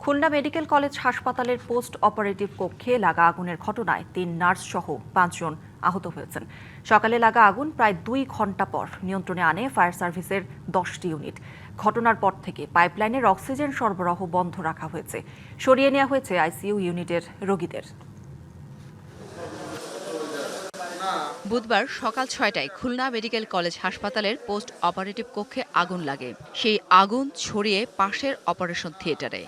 Khulna medical college হাসপাতালের post operative কক্ষে লাগা আগুনের ঘটনায় ৩ নার্স সহ 5 জন আহত হয়েছেন। সকালে লাগা আগুন প্রায় 2 ঘণ্টা পর নিয়ন্ত্রণে আনে ফায়ার সার্ভিসের 10টি ইউনিট। ঘটনার পর থেকে পাইপলাইনের অক্সিজেন সরবরাহ বন্ধ রাখা হয়েছে। সরিয়ে নেওয়া হয়েছে আইসিইউ ইউনিটের রোগীদের। বুধবার সকাল ৬টায় খুলনা মেডিকেল কলেজ হাসপাতালের পোস্ট অপারেটিভ কক্ষে আগুন লাগে। সেই আগুন ছড়িয়ে পাশের অপারেশন থিয়েটারে।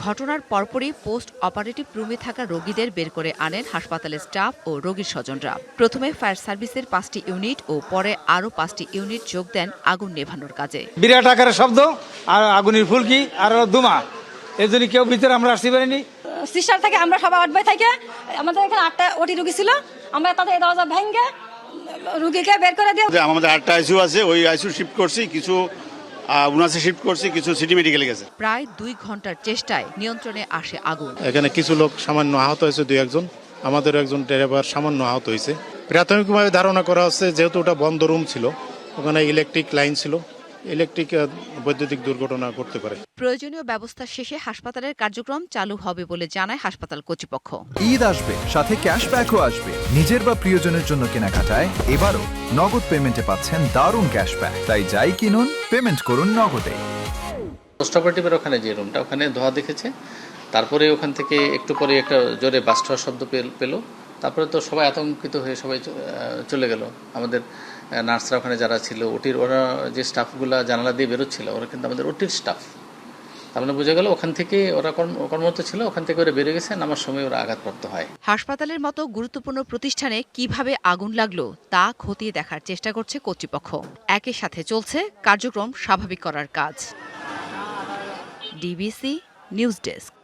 ঘটনার পরপরই পোস্ট অপারেটিভ রুমে থাকা রোগীদের বের করে আনেন হাসপাতালের স্টাফ ও রোগীর স্বজনরা। প্রথমে ফায়ার সার্ভিসের 5টি ইউনিট ও পরে আরও 5টি ইউনিট যোগ দেন আগুন নেভানোর কাজে। বিরাট আকারের শব্দ আর আগুনের ফুলকি আর ধুমা, এর জন্য কেউ ভিতরে আমরা আসতে পারিনি। সিস্টার থেকে আমরা সবাই আটবাই থেকে আমাদের এখানে 8টা ওটি রুগী ছিল, আমরা তাদের দরজা ভেঙে রুগীকে বের করে দিয়ে আমাদের 8টা আইসিইউ আছে, ওই আইসিইউ শিফট করছি, কিছু উনাসে শিফট করছি, কিছু সিটি মেডিকেলে গেছে। প্রায় 2 ঘন্টার চেষ্টায় নিয়ন্ত্রণে আসে আগুন। এখানে কিছু লোক সামান্য আহত হয়েছে, 2-1 জন। আমাদের একজন ড্রাইভার সামান্য আহত হয়েছে। প্রাথমিকভাবে ধারণা করা হচ্ছে যেহেতু ওটা বন্ধ রুম ছিল, ওখানে ইলেকট্রিক লাইন ছিল, ইলেকট্রিক বৈদ্যুতিক দুর্ঘটনা করতে পারে। প্রয়োজনীয় ব্যবস্থা শেষে হাসপাতালের কার্যক্রম চালু হবে বলে জানায় হাসপাতাল কর্তৃপক্ষ। ঈদ আসবে, সাথে ক্যাশব্যাকও আসবে। নিজের বা প্রিয়জনের জন্য কেনাকাটায় এবারও নগদ পেমেন্টে পাচ্ছেন দারুণ ক্যাশব্যাক। তাই যাই কিনুন, পেমেন্ট করুন নগদে। পোস্ট অপারেটিভের ওখানে যে রুমটা, ওখানে ধোয়া দেখেছে, তারপরে ওখান থেকে একটু পরে একটা জোরে বাস্ট হওয়ার শব্দ পেল। তারপরে তো সবাই আতঙ্কিত হয়ে সবাই চলে গেল। আমাদের নার্সরা ওখানে যারা ছিল, ওটির ওরা যে স্টাফগুলো জানালা দিয়ে বেরোচ্ছিল, ওরা কিন্তু আমাদের ওটির স্টাফ। তার মানে বোঝা গেল ওখান থেকে ওরা কর্মরত ছিল, ওখান থেকে ওরা বেরিয়ে গেছে, নামার সময় ওরা আঘাতপ্রাপ্ত হয়। হাসপাতালের মতো গুরুত্বপূর্ণ প্রতিষ্ঠানে কিভাবে আগুন লাগলো তা খতিয়ে দেখার চেষ্টা করছে কর্তৃপক্ষ। একই সাথে চলছে কার্যক্রম স্বাভাবিক করার কাজ। DBC news desk.